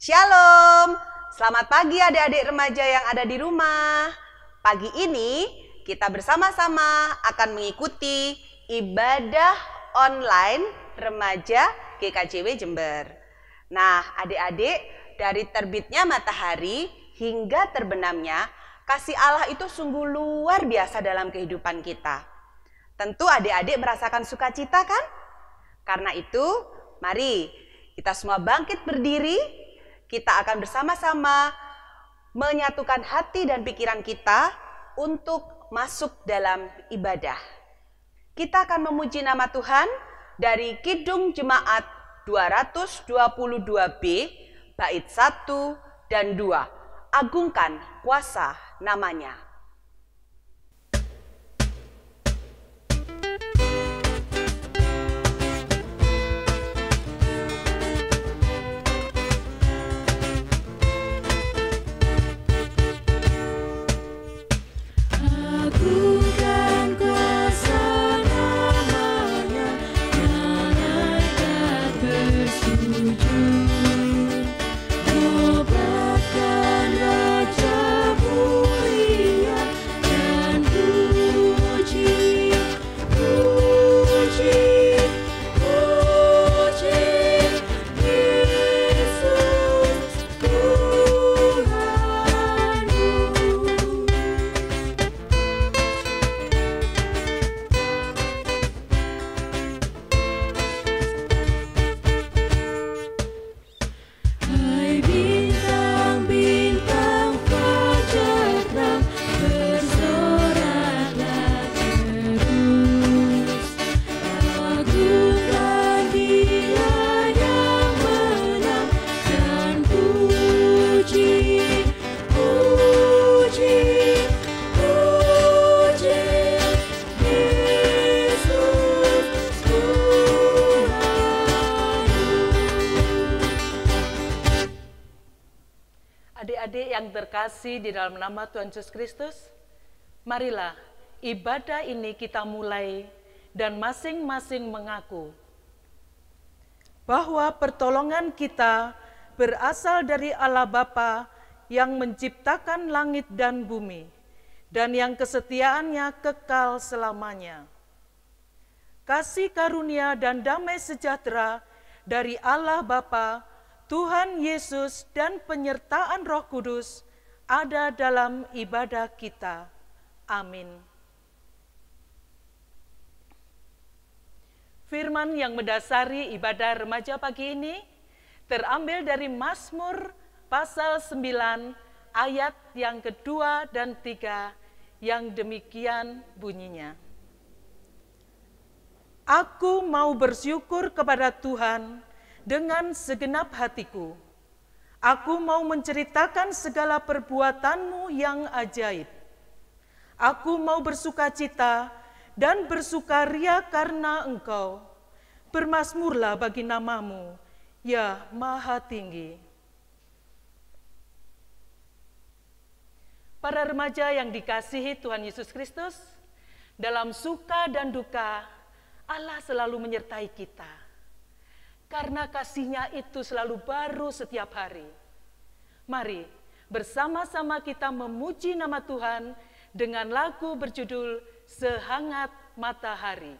Shalom, selamat pagi adik-adik remaja yang ada di rumah. Pagi ini kita bersama-sama akan mengikuti ibadah online remaja GKJW Jember. Nah, adik-adik, dari terbitnya matahari hingga terbenamnya, kasih Allah itu sungguh luar biasa dalam kehidupan kita. Tentu adik-adik merasakan sukacita kan? Karena itu, mari kita semua bangkit berdiri. Kita akan bersama-sama menyatukan hati dan pikiran kita untuk masuk dalam ibadah. Kita akan memuji nama Tuhan dari Kidung Jemaat 222B, bait 1 dan 2. Agungkan kuasa namanya. Adik-adik yang terkasih di dalam nama Tuhan Yesus Kristus, marilah ibadah ini kita mulai dan masing-masing mengaku bahwa pertolongan kita berasal dari Allah Bapa yang menciptakan langit dan bumi dan yang kesetiaannya kekal selamanya. Kasih karunia dan damai sejahtera dari Allah Bapa, Tuhan Yesus dan penyertaan Roh Kudus ada dalam ibadah kita. Amin. Firman yang mendasari ibadah remaja pagi ini terambil dari Mazmur pasal 9 ayat yang kedua dan 3 yang demikian bunyinya. Aku mau bersyukur kepada Tuhan dengan segenap hatiku. Aku mau menceritakan segala perbuatanmu yang ajaib. Aku mau bersukacita dan bersukaria karena Engkau. Bermazmurlah bagi namamu, ya Maha Tinggi. Para remaja yang dikasihi Tuhan Yesus Kristus, dalam suka dan duka, Allah selalu menyertai kita. Karena kasih-Nya itu selalu baru setiap hari. Mari bersama-sama kita memuji nama Tuhan dengan lagu berjudul Sehangat Matahari.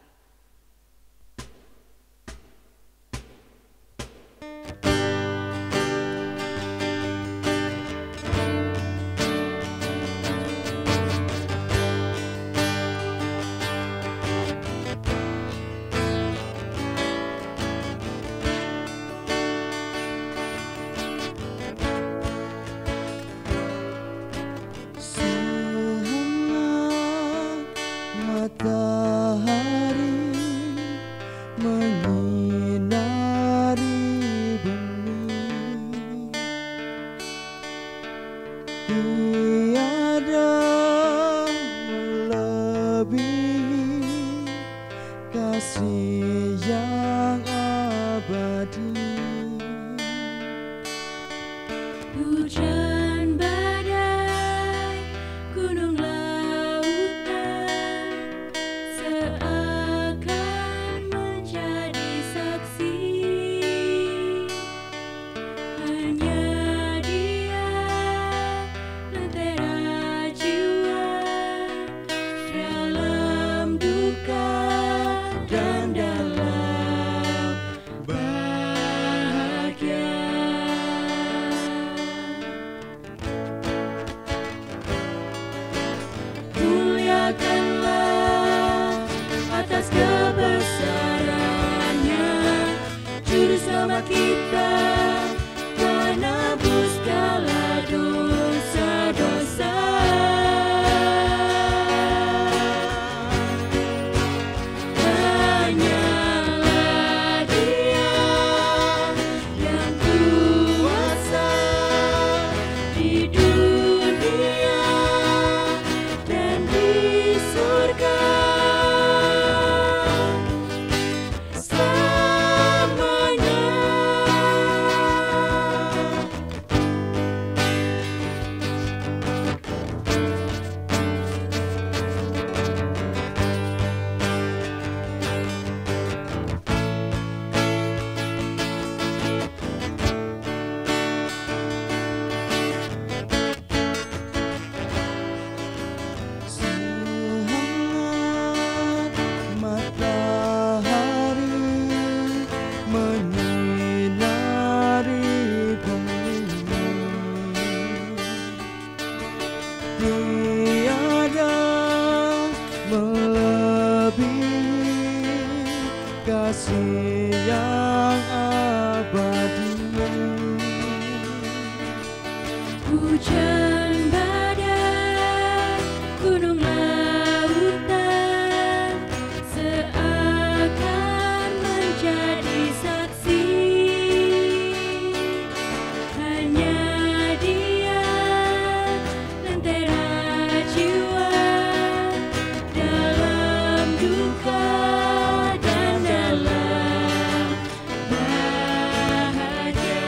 Hujan badai, gunung lautan, seakan menjadi saksi. Hanya selamat kita, penebus segala dosa-dosa. Hanyalah Dia yang kuasa di dunia dan di surga. Tiada melebihi kasih yang abadi. Hujan badai, gunung lautan seakan menjadi saksi. Hanya Dia lentera jiwa dalam duka dan dalam bahagia.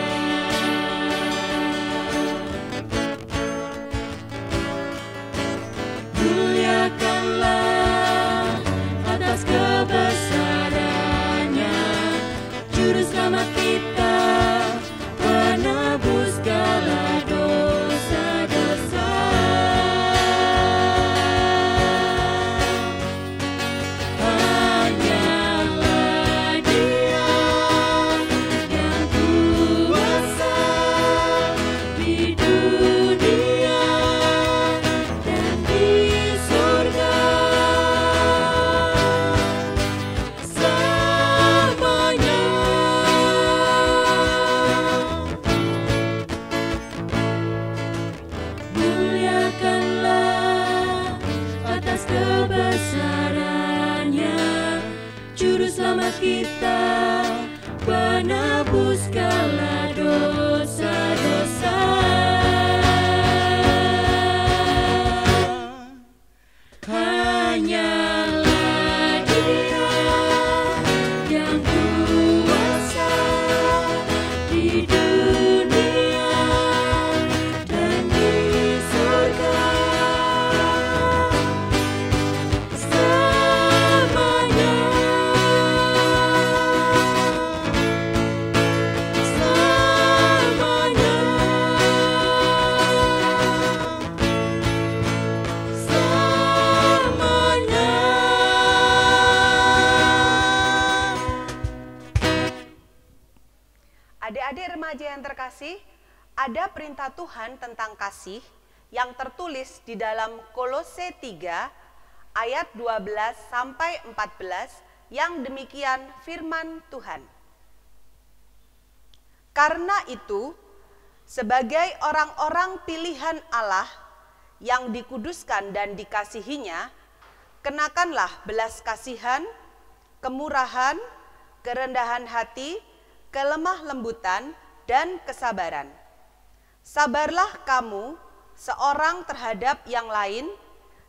Muliakanlah atas kebesaran-Nya, Juru Selamat kita, penebus segala dosa-dosa. Hanyalah Dia yang kuasa di dunia dan di surga. Selamanya. Muliakanlah atas kebesaran-Nya, Juru Selamat kita, penebus segala dosa-dosa. Hanyalah Dia yang kuasa di dunia dan di surga. Selamanya. Selamanya. Selamanya. Adik-adik remaja yang terkasih, ada perintah Tuhan tentang kasih yang tertulis di dalam Kolose 3 ayat 12 sampai 14 yang demikian firman Tuhan. Karena itu, sebagai orang-orang pilihan Allah yang dikuduskan dan dikasihinya, kenakanlah belas kasihan, kemurahan, kerendahan hati, kelemah lembutan, dan kesabaran. Sabarlah kamu seorang terhadap yang lain,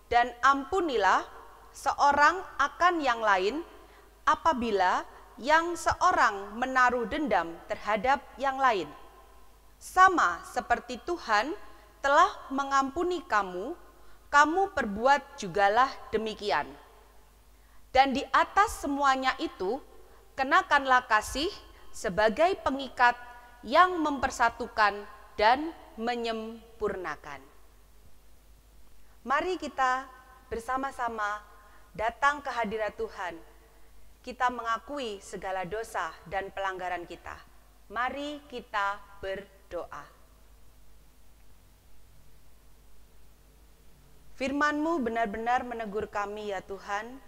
dan ampunilah seorang akan yang lain apabila yang seorang menaruh dendam terhadap yang lain. Sama seperti Tuhan telah mengampuni kamu, kamu perbuat jugalah demikian. Dan di atas semuanya itu, kenakanlah kasih sebagai pengikat yang mempersatukan dan menyempurnakan. Mari kita bersama-sama datang ke hadirat Tuhan. Kita mengakui segala dosa dan pelanggaran kita. Mari kita berdoa. Firman-Mu benar-benar menegur kami ya Tuhan,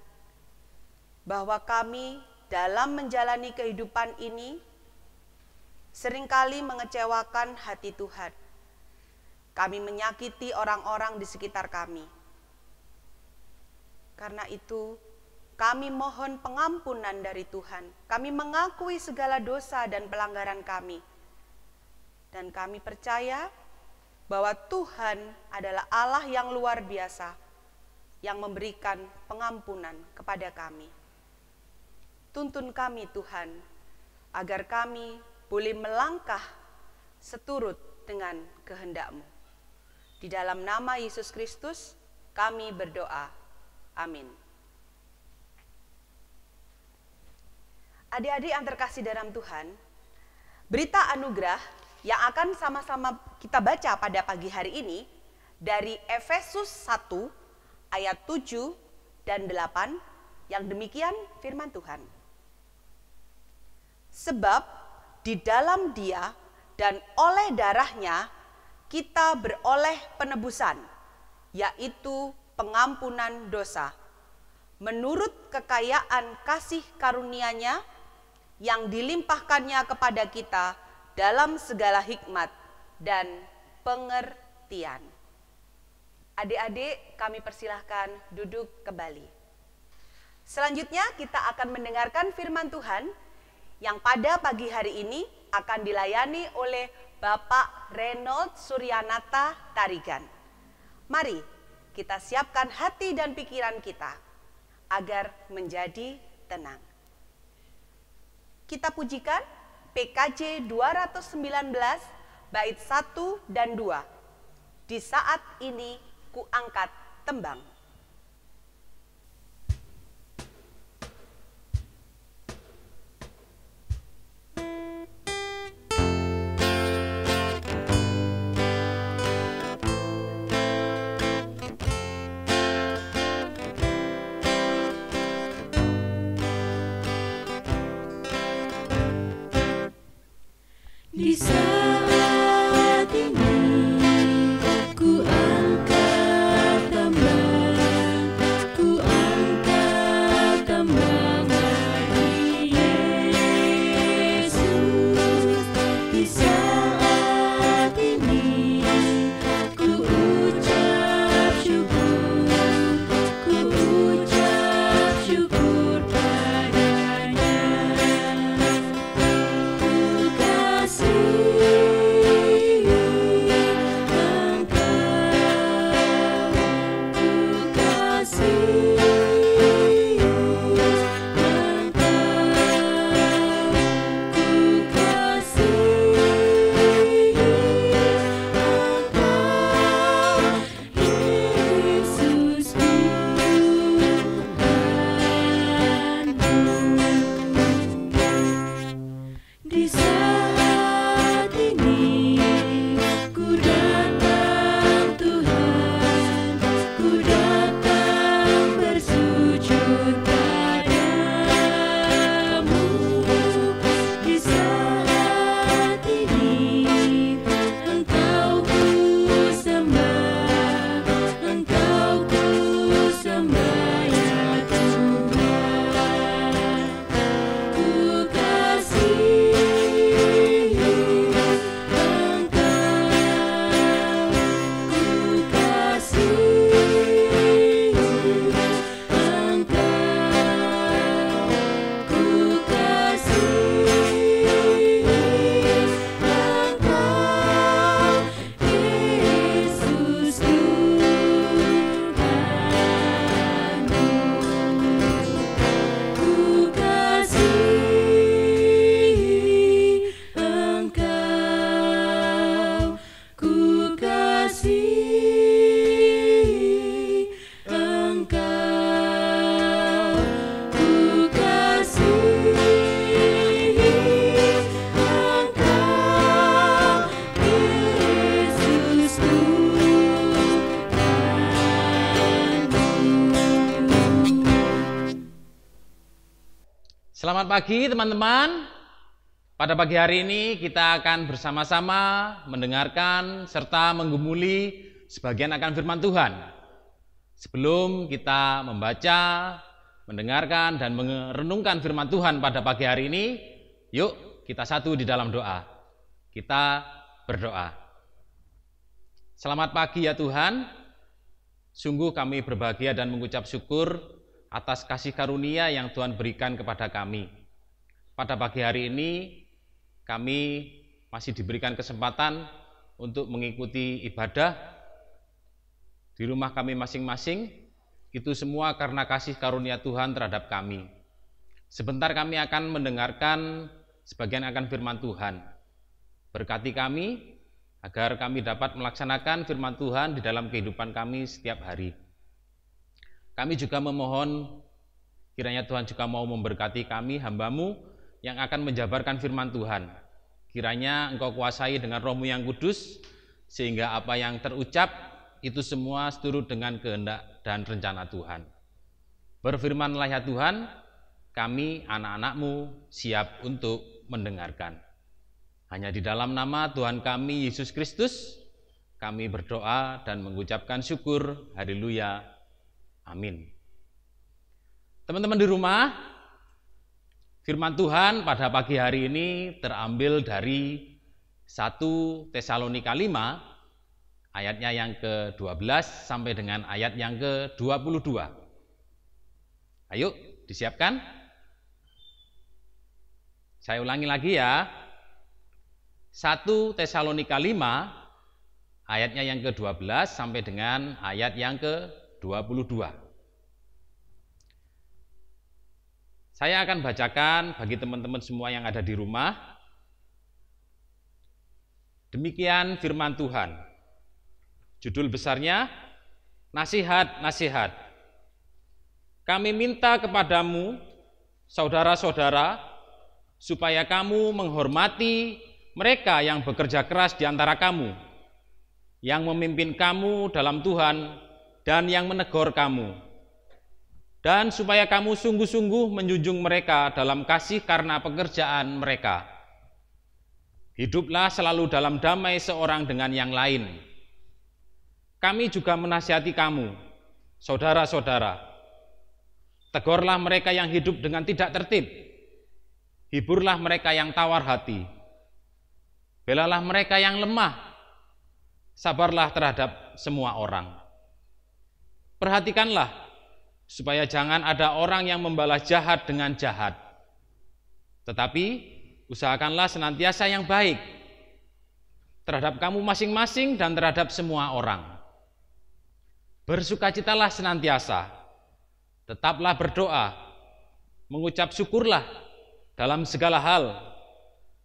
bahwa kami dalam menjalani kehidupan ini seringkali mengecewakan hati Tuhan. Kami menyakiti orang-orang di sekitar kami. Karena itu, kami mohon pengampunan dari Tuhan. Kami mengakui segala dosa dan pelanggaran kami. Dan kami percaya bahwa Tuhan adalah Allah yang luar biasa, yang memberikan pengampunan kepada kami. Tuntun kami Tuhan, agar kami boleh melangkah seturut dengan kehendak-Mu. Di dalam nama Yesus Kristus, kami berdoa. Amin. Adik-adik yang terkasih dalam Tuhan, berita anugerah yang akan sama-sama kita baca pada pagi hari ini dari Efesus 1 ayat 7 dan 8 yang demikian firman Tuhan. Sebab di dalam Dia dan oleh darahnya kita beroleh penebusan, yaitu pengampunan dosa, menurut kekayaan kasih karunia-Nya yang dilimpahkannya kepada kita dalam segala hikmat dan pengertian. Adik-adik, kami persilahkan duduk kembali. Selanjutnya kita akan mendengarkan firman Tuhan yang pada pagi hari ini akan dilayani oleh Bapak Reynold Suryanata Tarigan. Mari kita siapkan hati dan pikiran kita agar menjadi tenang. Kita pujikan PKJ 219 bait 1 dan 2. Di saat ini ku angkat tembang. Di saat ini ku angkat tembang, ku angkat tembang bagi Yesus. Di saat ini ku ucap syukur, ku ucap syukur padanya. Di saat ini ku datang Tuhan, ku datang bersujud padamu. Di saat ini Engkau ku sembah, Engkau ku sembah ya Tuhan. Ku kasih Selamat pagi teman-teman. Pada pagi hari ini kita akan bersama-sama mendengarkan serta menggumuli sebagian akan firman Tuhan. Sebelum kita membaca, mendengarkan dan merenungkan firman Tuhan pada pagi hari ini, yuk kita satu di dalam doa. Kita berdoa. Selamat pagi ya Tuhan. Sungguh kami berbahagia dan mengucap syukur atas kasih karunia yang Tuhan berikan kepada kami. Pada pagi hari ini kami masih diberikan kesempatan untuk mengikuti ibadah di rumah kami masing-masing. Itu semua karena kasih karunia Tuhan terhadap kami. Sebentar kami akan mendengarkan sebagian akan firman Tuhan. Berkati kami agar kami dapat melaksanakan firman Tuhan di dalam kehidupan kami setiap hari. Kami juga memohon kiranya Tuhan juga mau memberkati kami, hamba-Mu yang akan menjabarkan firman Tuhan. Kiranya Engkau kuasai dengan Roh-Mu yang kudus, sehingga apa yang terucap itu semua seturut dengan kehendak dan rencana Tuhan. Berfirmanlah ya Tuhan, kami anak-anak-Mu siap untuk mendengarkan. Hanya di dalam nama Tuhan kami Yesus Kristus, kami berdoa dan mengucapkan syukur. Haleluya. Amin. Teman-teman di rumah, firman Tuhan pada pagi hari ini terambil dari 1 Tesalonika 5, ayatnya yang ke-12 sampai dengan ayat yang ke-22. Ayo, disiapkan? Saya ulangi lagi ya. 1 Tesalonika 5 ayatnya yang ke-12 sampai dengan ayat yang ke-22. Saya akan bacakan bagi teman-teman semua yang ada di rumah. Demikian firman Tuhan. Judul besarnya, Nasihat-nasihat. Kami minta kepadamu, saudara-saudara, supaya kamu menghormati mereka yang bekerja keras di antara kamu, yang memimpin kamu dalam Tuhan dan yang menegur kamu, dan supaya kamu sungguh-sungguh menjunjung mereka dalam kasih karena pekerjaan mereka. Hiduplah selalu dalam damai seorang dengan yang lain. Kami juga menasihati kamu, saudara-saudara. Tegurlah mereka yang hidup dengan tidak tertib. Hiburlah mereka yang tawar hati. Belalah mereka yang lemah, sabarlah terhadap semua orang. Perhatikanlah, supaya jangan ada orang yang membalas jahat dengan jahat. Tetapi, usahakanlah senantiasa yang baik, terhadap kamu masing-masing dan terhadap semua orang. Bersukacitalah senantiasa, tetaplah berdoa, mengucap syukurlah dalam segala hal,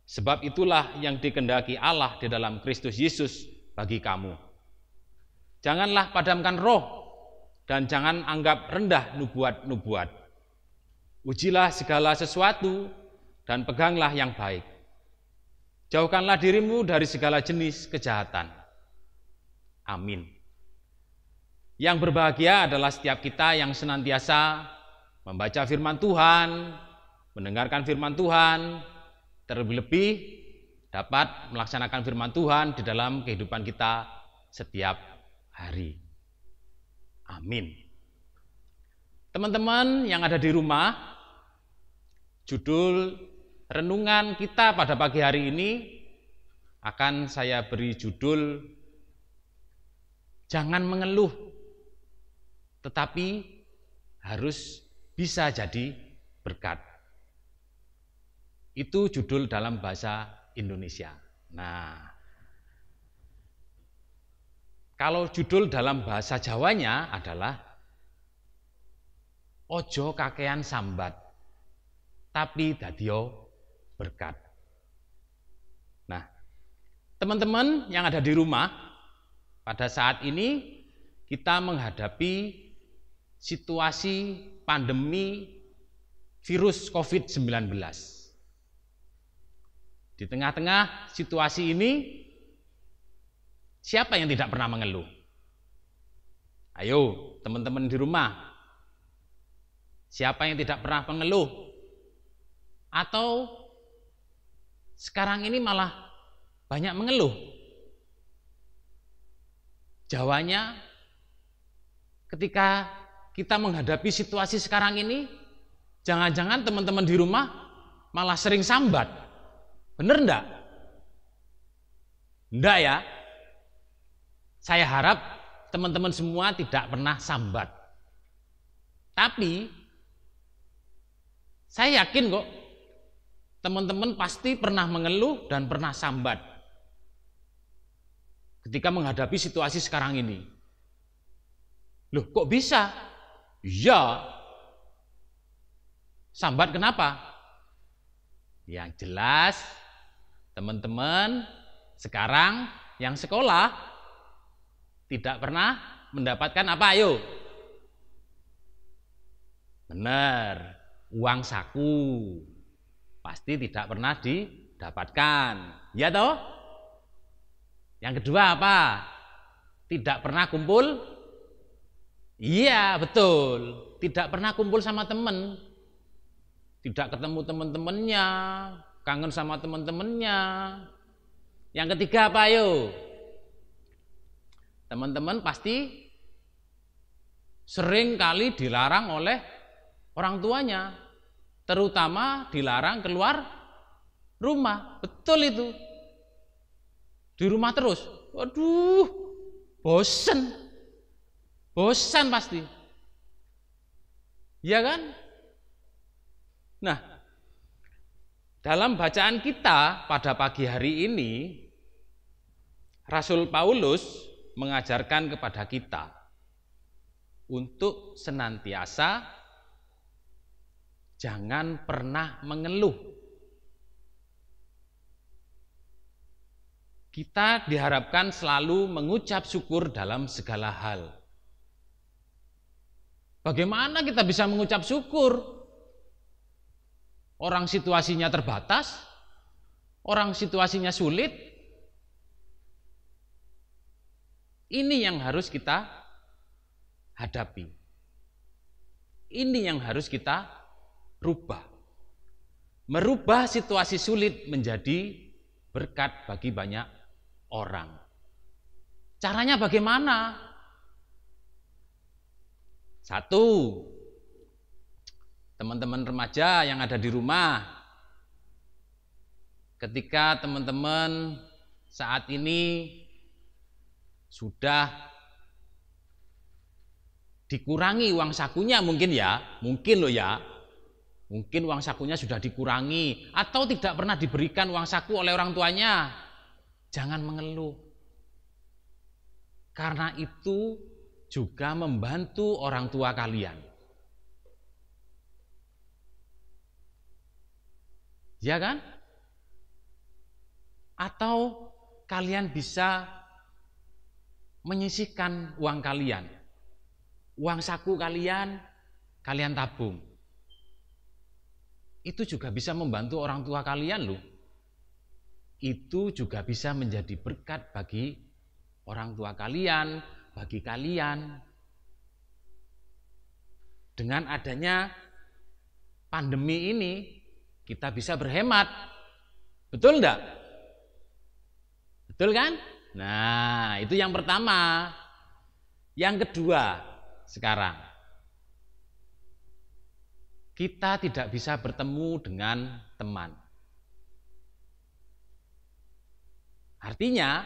sebab itulah yang dikehendaki Allah di dalam Kristus Yesus bagi kamu. Janganlah padamkan roh dan jangan anggap rendah nubuat-nubuat. Ujilah segala sesuatu dan peganglah yang baik. Jauhkanlah dirimu dari segala jenis kejahatan. Amin. Yang berbahagia adalah setiap kita yang senantiasa membaca firman Tuhan, mendengarkan firman Tuhan, terlebih-lebih dapat melaksanakan firman Tuhan di dalam kehidupan kita setiap hari. Amin. Teman-teman yang ada di rumah, judul renungan kita pada pagi hari ini akan saya beri judul Jangan mengeluh, tetapi harus bisa jadi berkat. Itu judul dalam bahasa Indonesia. Nah, kalau judul dalam bahasa Jawanya adalah Ojo kakean sambat, tapi dadio berkat. Nah, teman-teman yang ada di rumah, pada saat ini kita menghadapi situasi pandemi virus COVID-19. Di tengah-tengah situasi ini, siapa yang tidak pernah mengeluh? Ayo, teman-teman di rumah, siapa yang tidak pernah mengeluh? Atau sekarang ini malah banyak mengeluh? Jawanya, ketika kita menghadapi situasi sekarang ini, jangan-jangan teman-teman di rumah malah sering sambat. Bener enggak? Enggak ya. Saya harap teman-teman semua tidak pernah sambat. Tapi saya yakin kok teman-teman pasti pernah mengeluh dan pernah sambat ketika menghadapi situasi sekarang ini. Loh, kok bisa? Iya. Sambat kenapa? Yang jelas teman-teman sekarang yang sekolah tidak pernah mendapatkan apa, ayo? Benar, uang saku. Pasti tidak pernah didapatkan. Ya toh? Yang kedua apa? Tidak pernah kumpul? Iya, betul. Tidak pernah kumpul sama teman. Tidak ketemu teman-temannya, kangen sama teman-temannya. Yang ketiga apa, ayo? Teman-teman pasti sering kali dilarang oleh orang tuanya, terutama dilarang keluar rumah. Betul itu. Di rumah terus. Waduh, bosen. Bosan pasti. Ya kan? Nah, dalam bacaan kita pada pagi hari ini, Rasul Paulus mengajarkan kepada kita untuk senantiasa jangan pernah mengeluh. Kita diharapkan selalu mengucap syukur dalam segala hal. Bagaimana kita bisa mengucap syukur? Orang situasinya terbatas, orang situasinya sulit. Ini yang harus kita hadapi. Ini yang harus kita rubah. Merubah situasi sulit menjadi berkat bagi banyak orang. Caranya bagaimana? Satu, teman-teman remaja yang ada di rumah, ketika teman-teman saat ini sudah dikurangi uang sakunya mungkin ya, mungkin loh ya, mungkin uang sakunya sudah dikurangi atau tidak pernah diberikan uang saku oleh orang tuanya, jangan mengeluh. Karena itu juga membantu orang tua kalian. Ya kan? Atau kalian bisa menyisihkan uang kalian. Uang saku kalian, kalian tabung. Itu juga bisa membantu orang tua kalian loh. Itu juga bisa menjadi berkat bagi orang tua kalian, bagi kalian. Dengan adanya pandemi ini, kita bisa berhemat. Betul enggak? Betul kan? Nah, itu yang pertama. Yang kedua, sekarang kita tidak bisa bertemu dengan teman. Artinya,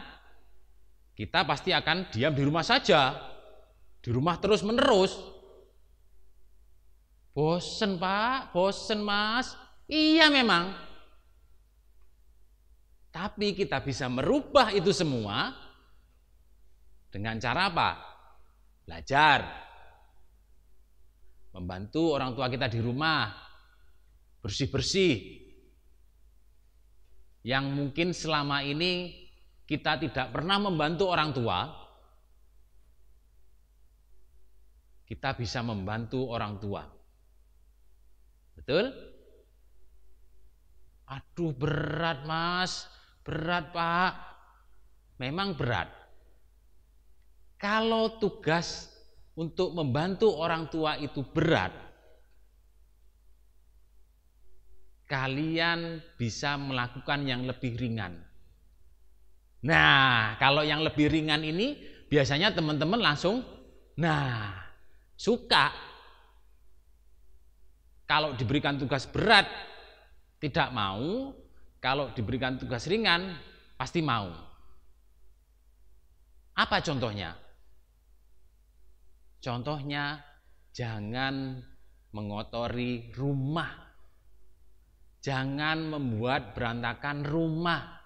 kita pasti akan diam di rumah saja. Di rumah terus-menerus. Bosen Pak, bosen Mas. Iya memang. Tapi kita bisa merubah itu semua dengan cara apa? Belajar. Membantu orang tua kita di rumah. Bersih-bersih. Yang mungkin selama ini kita tidak pernah membantu orang tua, kita bisa membantu orang tua. Betul? Aduh berat Mas, berat Pak. Memang berat. Kalau tugas untuk membantu orang tua itu berat, kalian bisa melakukan yang lebih ringan. Nah, kalau yang lebih ringan ini biasanya teman-teman langsung, suka. Kalau diberikan tugas berat, tidak mau. Kalau diberikan tugas ringan, pasti mau. Apa contohnya? Contohnya, jangan mengotori rumah. Jangan membuat berantakan rumah.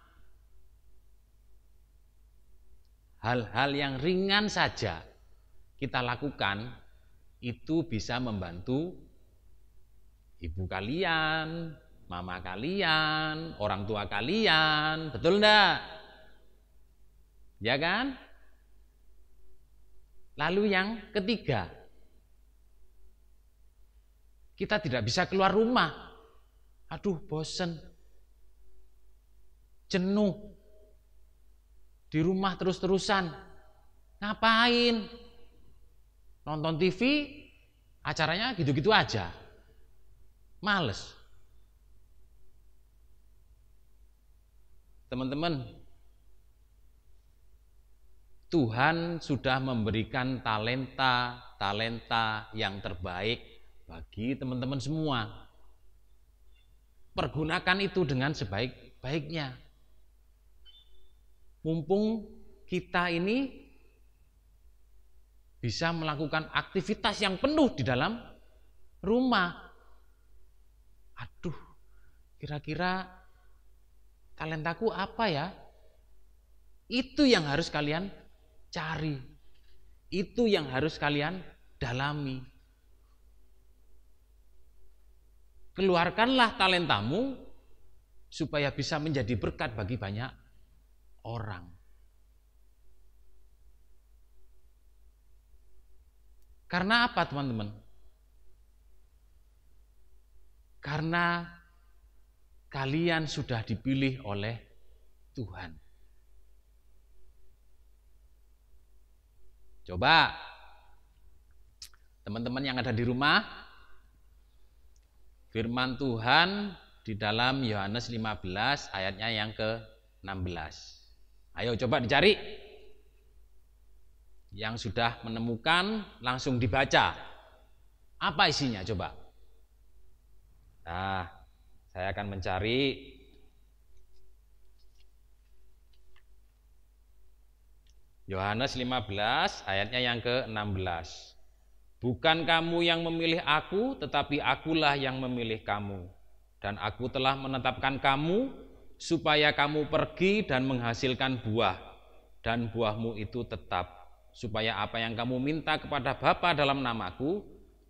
Hal-hal yang ringan saja kita lakukan, itu bisa membantu ibu kalian, mama kalian, orang tua kalian. Betul enggak? Ya kan? Lalu yang ketiga, kita tidak bisa keluar rumah. Aduh, bosen, jenuh, di rumah terus-terusan. Ngapain? Nonton TV, acaranya gitu-gitu aja. Males. Teman-teman, Tuhan sudah memberikan talenta-talenta yang terbaik bagi teman-teman semua. Pergunakan itu dengan sebaik-baiknya. Mumpung kita ini bisa melakukan aktivitas yang penuh di dalam rumah. Aduh, kira-kira talentaku apa ya? Itu yang harus kalian cari. Itu yang harus kalian dalami. Keluarkanlah talentamu supaya bisa menjadi berkat bagi banyak orang. Karena apa, teman-teman? Karena kalian sudah dipilih oleh Tuhan. Coba teman-teman yang ada di rumah, firman Tuhan di dalam Yohanes 15 ayatnya yang ke-16. Ayo coba dicari. Yang sudah menemukan langsung dibaca. Apa isinya coba? Nah, saya akan mencari. Yohanes 15 ayatnya yang ke-16. Bukan kamu yang memilih aku, tetapi akulah yang memilih kamu. Dan aku telah menetapkan kamu, supaya kamu pergi dan menghasilkan buah. Dan buahmu itu tetap, supaya apa yang kamu minta kepada Bapa dalam namaku,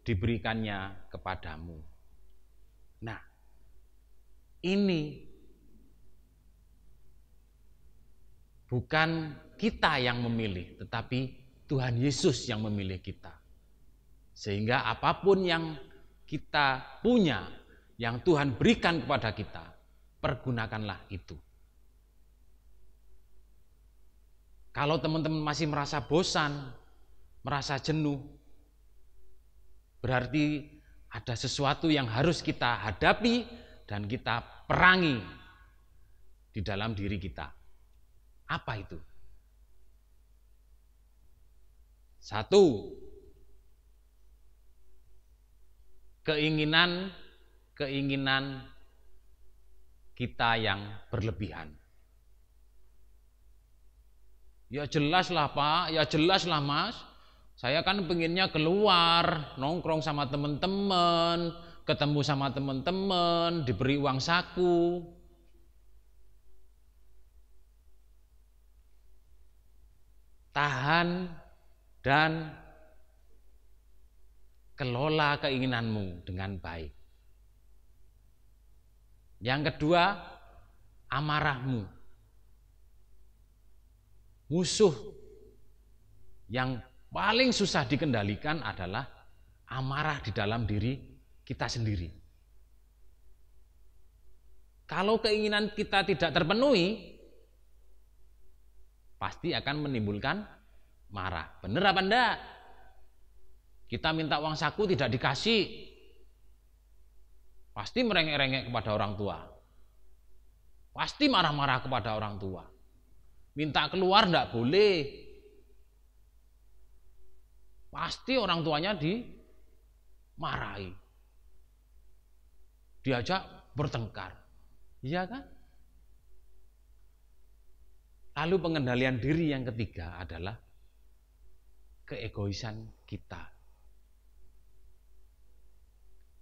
diberikannya kepadamu. Nah, ini bukan kita yang memilih, tetapi Tuhan Yesus yang memilih kita. Sehingga apapun yang kita punya, yang Tuhan berikan kepada kita, pergunakanlah itu. Kalau teman-teman masih merasa bosan, merasa jenuh, berarti ada sesuatu yang harus kita hadapi dan kita perangi di dalam diri kita. Apa itu? Satu, keinginan kita yang berlebihan. Ya jelaslah Pak, ya jelaslah Mas. Saya kan pengennya keluar, nongkrong sama teman-teman, ketemu sama teman-teman, diberi uang saku. Tahan dan kelola keinginanmu dengan baik. Yang kedua, amarahmu. Musuh yang paling susah dikendalikan adalah amarah di dalam diri kita sendiri. Kalau keinginan kita tidak terpenuhi, pasti akan menimbulkan marah. Benar apa enggak? Kita minta uang saku tidak dikasih, pasti merengek-rengek kepada orang tua, pasti marah-marah kepada orang tua. Minta keluar enggak boleh, pasti orang tuanya dimarahi, diajak bertengkar, iya kan? Lalu pengendalian diri yang ketiga adalah keegoisan kita.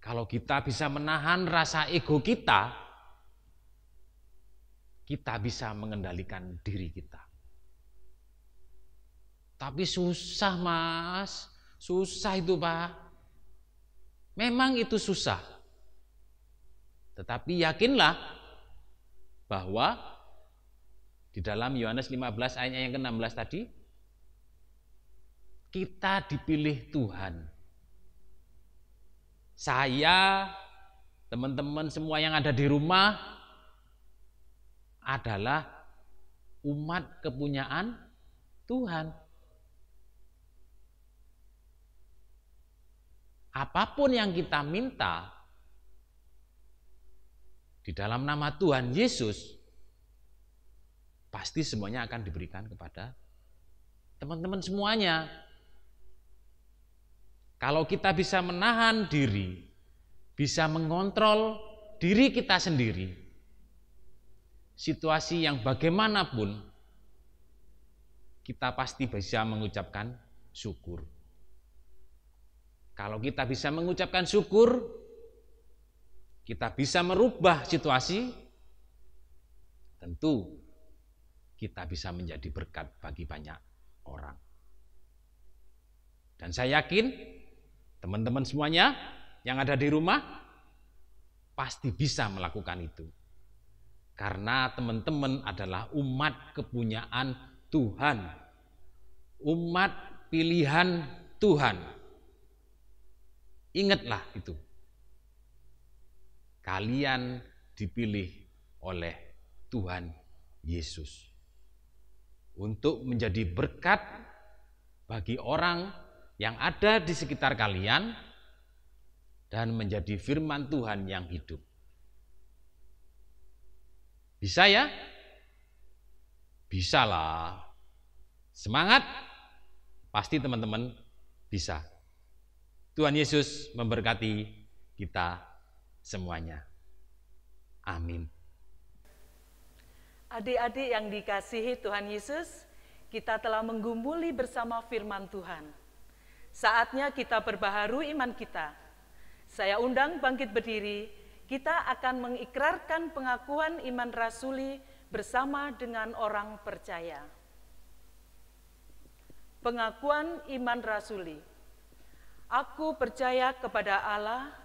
Kalau kita bisa menahan rasa ego kita, kita bisa mengendalikan diri kita. Tapi susah, Mas. Susah itu, Pak. Memang itu susah. Tetapi yakinlah bahwa di dalam Yohanes 15 ayat yang ke-16 tadi, kita dipilih Tuhan. Saya, teman-teman semua yang ada di rumah adalah umat kepunyaan Tuhan. Apapun yang kita minta di dalam nama Tuhan Yesus, pasti semuanya akan diberikan kepada teman-teman semuanya. Kalau kita bisa menahan diri, bisa mengontrol diri kita sendiri, situasi yang bagaimanapun, kita pasti bisa mengucapkan syukur. Kalau kita bisa mengucapkan syukur, kita bisa merubah situasi, tentu kita bisa menjadi berkat bagi banyak orang. Dan saya yakin teman-teman semuanya yang ada di rumah pasti bisa melakukan itu. Karena teman-teman adalah umat kepunyaan Tuhan. Umat pilihan Tuhan. Ingatlah itu. Kalian dipilih oleh Tuhan Yesus untuk menjadi berkat bagi orang yang ada di sekitar kalian dan menjadi firman Tuhan yang hidup. Bisa ya? Bisa lah. Semangat, pasti teman-teman bisa. Tuhan Yesus memberkati kita semuanya. Amin. Adik-adik yang dikasihi Tuhan Yesus, kita telah menggumuli bersama firman Tuhan. Saatnya kita perbaharui iman kita. Saya undang bangkit berdiri, kita akan mengikrarkan pengakuan iman rasuli bersama dengan orang percaya. Pengakuan iman rasuli. Aku percaya kepada Allah,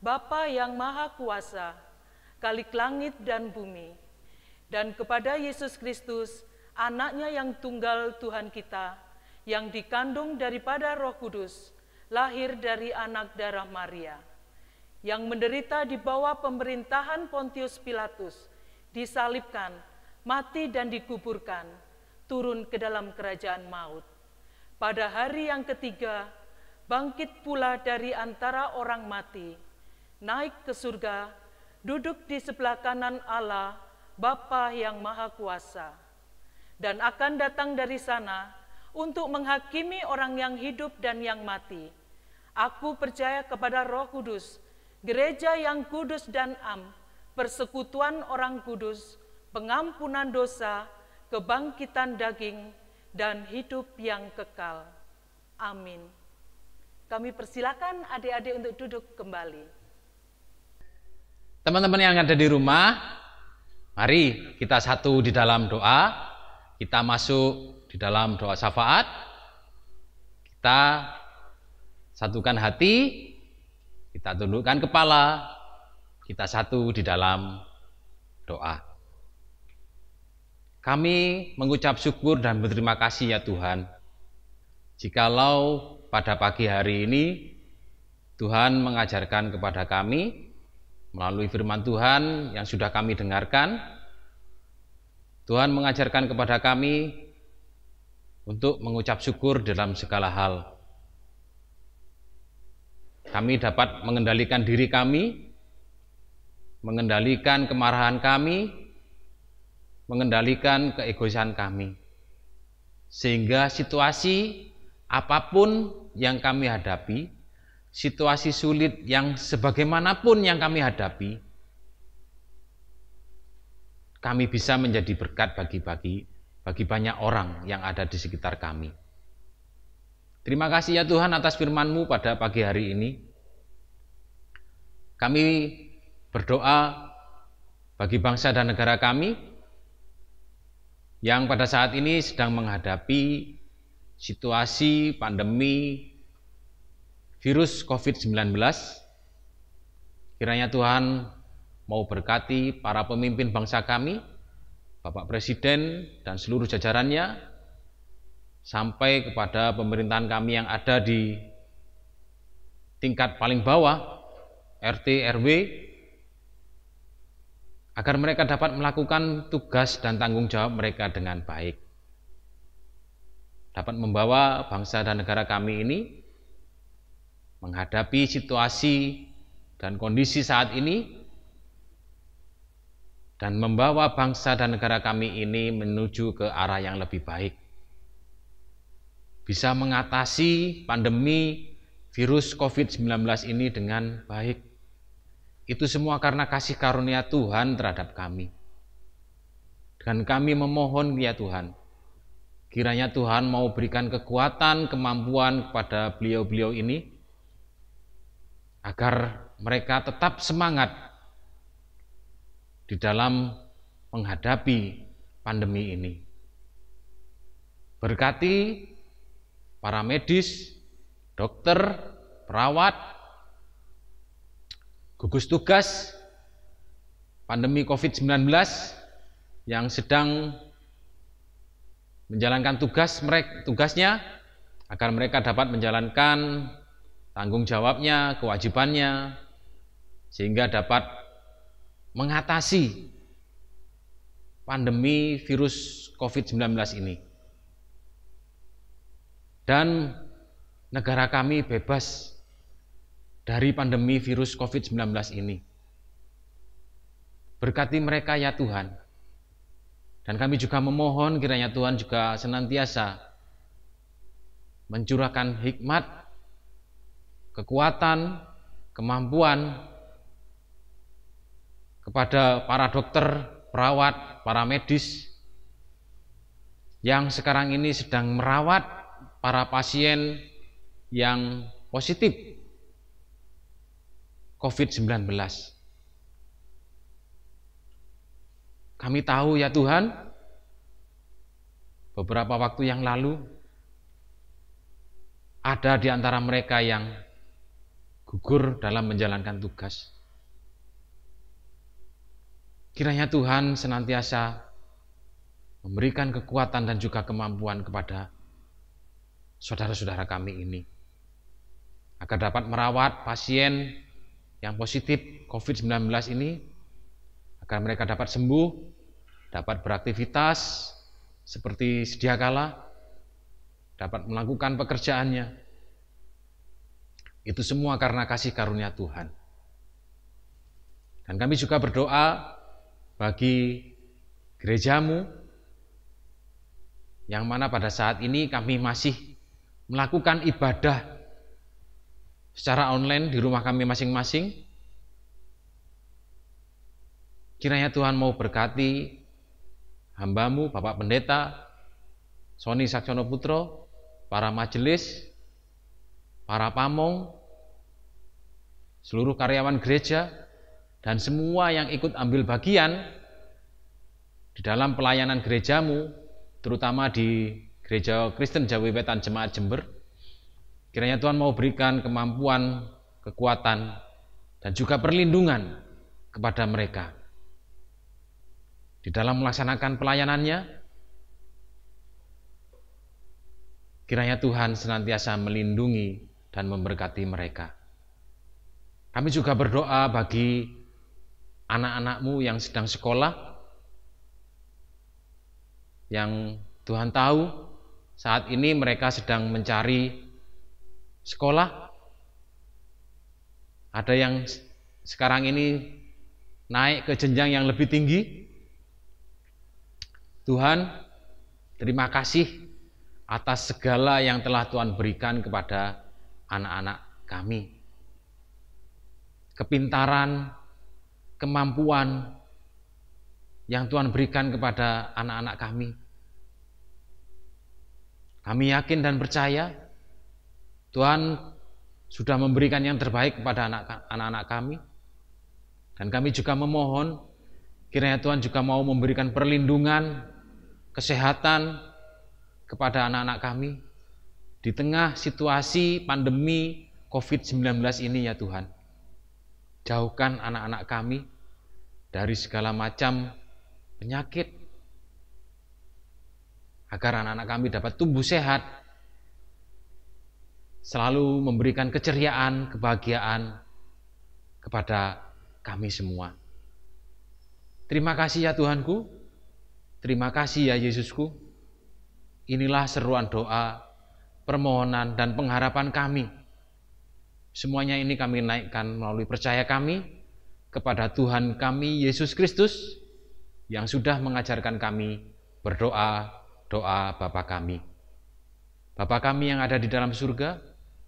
Bapa yang Maha Kuasa, Khalik langit dan bumi, dan kepada Yesus Kristus, Anaknya yang tunggal Tuhan kita, yang dikandung daripada Roh Kudus, lahir dari anak darah Maria, yang menderita di bawah pemerintahan Pontius Pilatus, disalibkan, mati dan dikuburkan, turun ke dalam kerajaan maut. Pada hari yang ketiga, bangkit pula dari antara orang mati, naik ke surga, duduk di sebelah kanan Allah, Bapa yang Maha Kuasa, dan akan datang dari sana untuk menghakimi orang yang hidup dan yang mati. Aku percaya kepada Roh Kudus, gereja yang kudus dan am, persekutuan orang kudus, pengampunan dosa, kebangkitan daging, dan hidup yang kekal. Amin. Kami persilakan adik-adik untuk duduk kembali. Teman-teman yang ada di rumah, mari kita satu di dalam doa. Kita masuk di dalam doa syafaat. Kita satukan hati, kita tundukkan kepala, kita satu di dalam doa. Kami mengucap syukur dan berterima kasih ya Tuhan, jikalau pada pagi hari ini Tuhan mengajarkan kepada kami melalui firman Tuhan yang sudah kami dengarkan. Tuhan mengajarkan kepada kami untuk mengucap syukur dalam segala hal. Kami dapat mengendalikan diri kami, mengendalikan kemarahan kami, mengendalikan keegoisan kami. Sehingga situasi apapun yang kami hadapi, situasi sulit yang sebagaimanapun yang kami hadapi, kami bisa menjadi berkat bagi bagi banyak orang yang ada di sekitar kami. Terima kasih ya Tuhan atas firman-Mu pada pagi hari ini. Kami berdoa bagi bangsa dan negara kami yang pada saat ini sedang menghadapi situasi pandemi virus COVID-19. Kiranya Tuhan mau berkati para pemimpin bangsa kami, Bapak Presiden dan seluruh jajarannya, sampai kepada pemerintahan kami yang ada di tingkat paling bawah, RT, RW, agar mereka dapat melakukan tugas dan tanggung jawab mereka dengan baik. Dapat membawa bangsa dan negara kami ini menghadapi situasi dan kondisi saat ini, dan membawa bangsa dan negara kami ini menuju ke arah yang lebih baik. Bisa mengatasi pandemi virus COVID-19 ini dengan baik. Itu semua karena kasih karunia Tuhan terhadap kami. Dan kami memohon ya Tuhan, kiranya Tuhan mau berikan kekuatan, kemampuan kepada beliau-beliau ini, agar mereka tetap semangat di dalam menghadapi pandemi ini. Berkati para medis, dokter, perawat, gugus tugas pandemi COVID-19 yang sedang menjalankan tugasnya, agar mereka dapat menjalankan tanggung jawabnya, kewajibannya, sehingga dapat mengatasi pandemi virus COVID-19 ini. Dan negara kami bebas dari pandemi virus COVID-19 ini. Berkati mereka ya Tuhan. Dan kami juga memohon kiranya Tuhan juga senantiasa mencurahkan hikmat, kekuatan, kemampuan kepada para dokter, perawat, para medis yang sekarang ini sedang merawat para pasien yang positif COVID-19. Kami tahu ya Tuhan, beberapa waktu yang lalu ada di antara mereka yang gugur dalam menjalankan tugas. Kiranya Tuhan senantiasa memberikan kekuatan dan juga kemampuan kepada saudara-saudara kami ini, agar dapat merawat pasien yang positif COVID-19 ini, agar mereka dapat sembuh, dapat beraktivitas seperti sedia kala, dapat melakukan pekerjaannya. Itu semua karena kasih karunia Tuhan. Dan kami juga berdoa bagi gerejamu, yang mana pada saat ini kami masih melakukan ibadah secara online di rumah kami masing-masing. Kiranya Tuhan mau berkati hamba-Mu, Bapak Pendeta Sony Saksono Putro, para majelis, para pamong, seluruh karyawan gereja, dan semua yang ikut ambil bagian di dalam pelayanan gerejamu, terutama di Gereja Kristen Jawi Wetan Jemaat Jember. Kiranya Tuhan mau berikan kemampuan, kekuatan, dan juga perlindungan kepada mereka di dalam melaksanakan pelayanannya. Kiranya Tuhan senantiasa melindungi dan memberkati mereka. Kami juga berdoa bagi anak-anak-Mu yang sedang sekolah, yang Tuhan tahu saat ini mereka sedang mencari sekolah. Ada yang sekarang ini naik ke jenjang yang lebih tinggi. Tuhan, terima kasih atas segala yang telah Tuhan berikan kepada anak-anak kami. Kepintaran, kemampuan yang Tuhan berikan kepada anak-anak kami. Kami yakin dan percaya Tuhan sudah memberikan yang terbaik kepada anak-anak kami. Dan kami juga memohon kiranya Tuhan juga mau memberikan perlindungan, kesehatan kepada anak-anak kami di tengah situasi pandemi COVID-19 ini ya Tuhan. Jauhkan anak-anak kami dari segala macam penyakit, agar anak-anak kami dapat tumbuh sehat, selalu memberikan keceriaan, kebahagiaan kepada kami semua. Terima kasih ya Tuhanku, terima kasih ya Yesusku. Inilah seruan doa, permohonan dan pengharapan kami. Semuanya ini kami naikkan melalui percaya kami kepada Tuhan kami Yesus Kristus yang sudah mengajarkan kami berdoa doa Bapa kami. Bapa kami yang ada di dalam surga,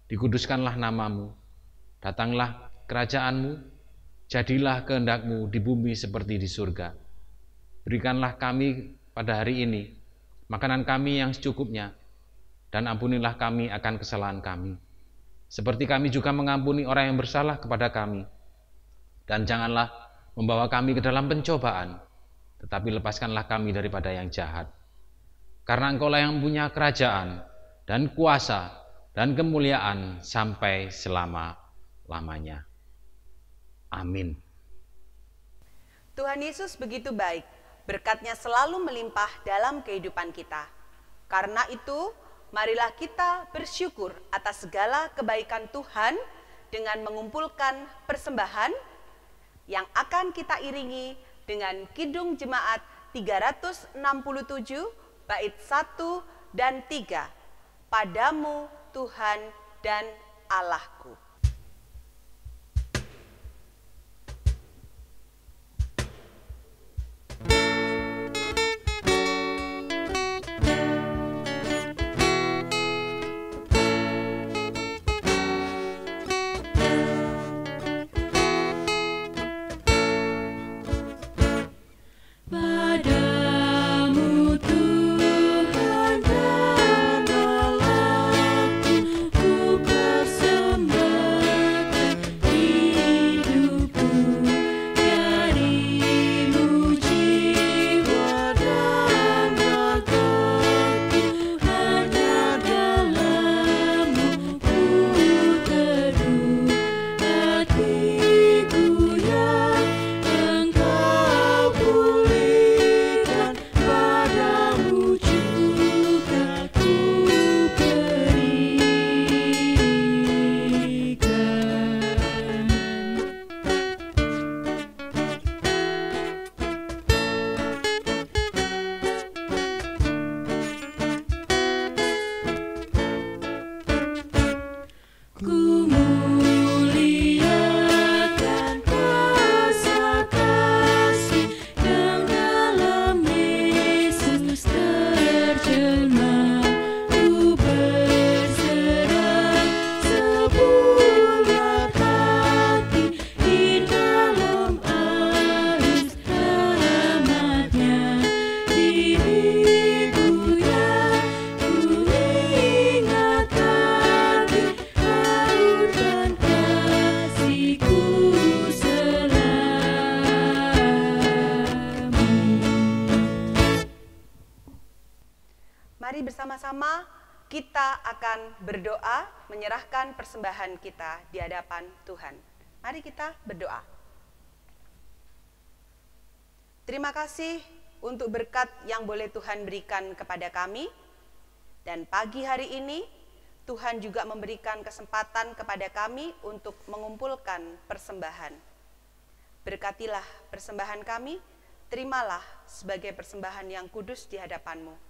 dikuduskanlah namamu, datanglah kerajaanmu, jadilah kehendak-Mu di bumi seperti di surga. Berikanlah kami pada hari ini makanan kami yang secukupnya, dan ampunilah kami akan kesalahan kami, seperti kami juga mengampuni orang yang bersalah kepada kami. Dan janganlah membawa kami ke dalam pencobaan, tetapi lepaskanlah kami daripada yang jahat. Karena Engkau-lah yang punya kerajaan dan kuasa dan kemuliaan sampai selama-lamanya. Amin. Tuhan Yesus begitu baik, berkat-Nya selalu melimpah dalam kehidupan kita. Karena itu, marilah kita bersyukur atas segala kebaikan Tuhan dengan mengumpulkan persembahan yang akan kita iringi dengan Kidung Jemaat 367 bait 1 dan 3. Padamu Tuhan dan Allahku. Padamu Tuhan dan Allahku, ku persembahkan hidupku. Darimu jiwa dan ragaku, hanya dalam-Mu ku teduh. Hatiku yang Engkau pulihkan, padamu juga ku berikan. Ku muliakan kuasa kasih yang dalam Yesus terjelma. Ku berserah sebulat hati di dalam arus rahmat-Nya. Diriku yang ku ingat lagi, haurkan kasih-Ku selami. Mari bersama-sama kita akan berdoa menyerahkan persembahan kita di hadapan Tuhan. Mari kita berdoa. Terima kasih untuk berkat yang boleh Tuhan berikan kepada kami. Dan pagi hari ini Tuhan juga memberikan kesempatan kepada kami untuk mengumpulkan persembahan. Berkatilah persembahan kami, terimalah sebagai persembahan yang kudus di hadapan-Mu.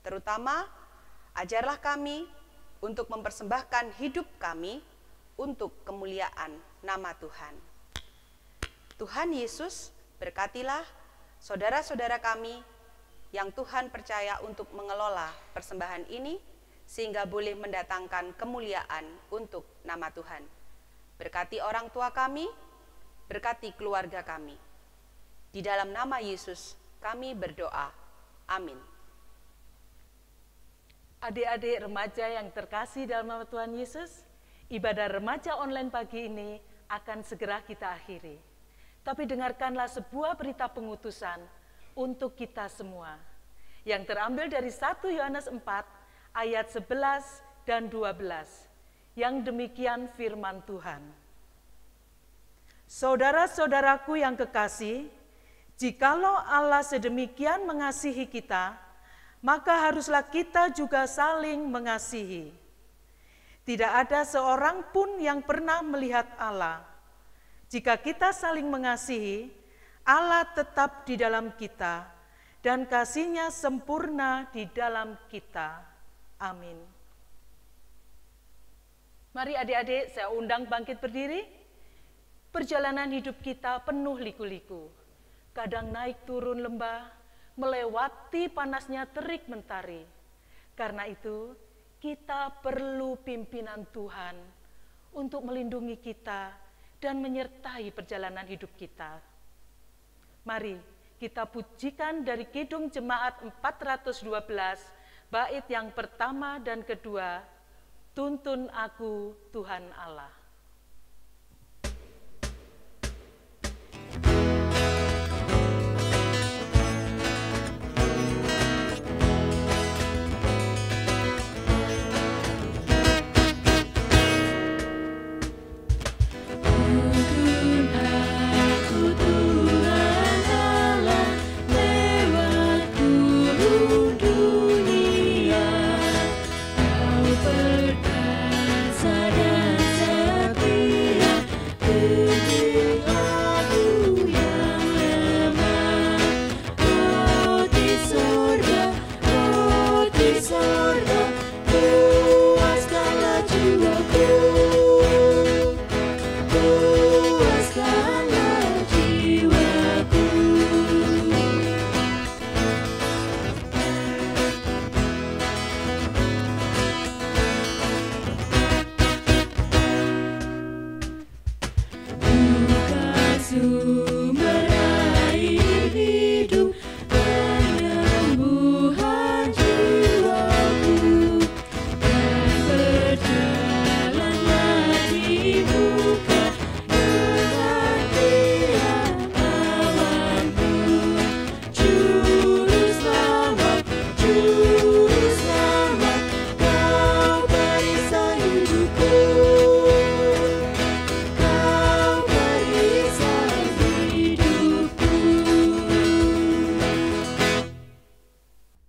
Terutama, ajarlah kami untuk mempersembahkan hidup kami untuk kemuliaan nama Tuhan. Tuhan Yesus, berkatilah saudara-saudara kami yang Tuhan percaya untuk mengelola persembahan ini, sehingga boleh mendatangkan kemuliaan untuk nama Tuhan. Berkati orang tua kami, berkati keluarga kami. Di dalam nama Yesus kami berdoa. Amin. Adik-adik remaja yang terkasih dalam nama Tuhan Yesus, ibadah remaja online pagi ini akan segera kita akhiri. Tapi dengarkanlah sebuah berita pengutusan untuk kita semua, yang terambil dari 1 Yohanes 4 ayat 11 dan 12, yang demikian firman Tuhan. Saudara-saudaraku yang kekasih, jikalau Allah sedemikian mengasihi kita, maka haruslah kita juga saling mengasihi. Tidak ada seorang pun yang pernah melihat Allah. Jika kita saling mengasihi, Allah tetap di dalam kita, dan kasih-Nya sempurna di dalam kita. Amin. Mari adik-adik, saya undang bangkit berdiri. Perjalanan hidup kita penuh liku-liku. Kadang naik turun lembah, melewati panasnya terik mentari. Karena itu, kita perlu pimpinan Tuhan untuk melindungi kita dan menyertai perjalanan hidup kita. Mari kita pujikan dari Kidung Jemaat 412, bait yang pertama dan kedua, Tuntun Aku Tuhan Allah.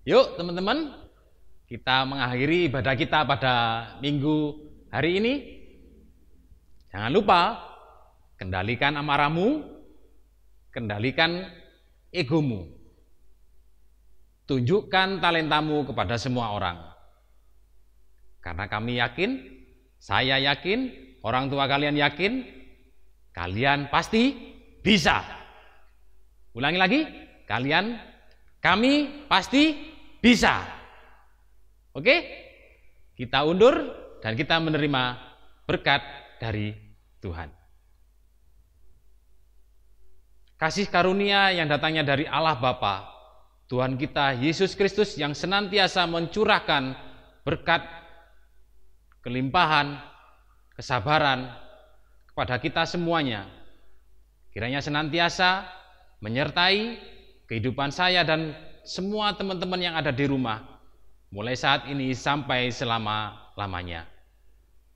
Yuk teman-teman, kita mengakhiri ibadah kita pada minggu hari ini. Jangan lupa, kendalikan amarahmu, kendalikan egomu. Tunjukkan talentamu kepada semua orang. Karena kami yakin, saya yakin, orang tua kalian yakin, kalian pasti bisa. Ulangi lagi, kami pasti bisa. Oke? Kita undur dan kita menerima berkat dari Tuhan. Kasih karunia yang datangnya dari Allah Bapa, Tuhan kita Yesus Kristus yang senantiasa mencurahkan berkat, kelimpahan, kesabaran kepada kita semuanya. Kiranya senantiasa menyertai kehidupan saya dan semua teman-teman yang ada di rumah, mulai saat ini sampai selama-lamanya.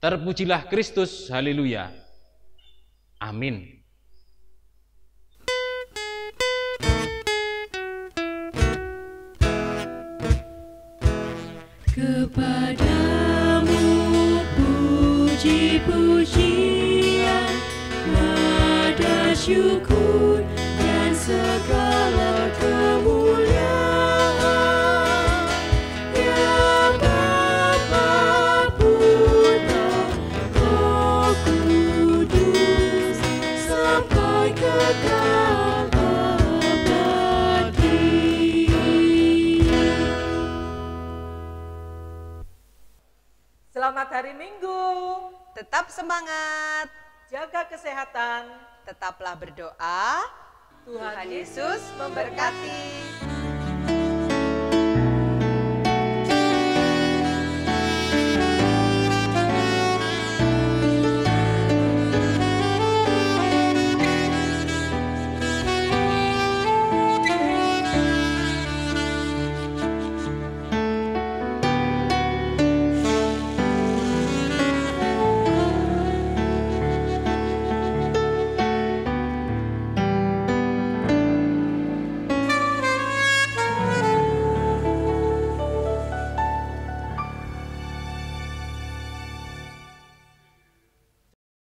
Terpujilah Kristus, haleluya. Amin. Kepadamu puji-pujian, nada syukur dan segala kemuliaan. Ya Bapa, Putra, Roh Kudus, sampai kekal abadi. Selamat hari Minggu, Tetap semangat, jaga kesehatan, tetaplah berdoa. Tuhan Yesus memberkati.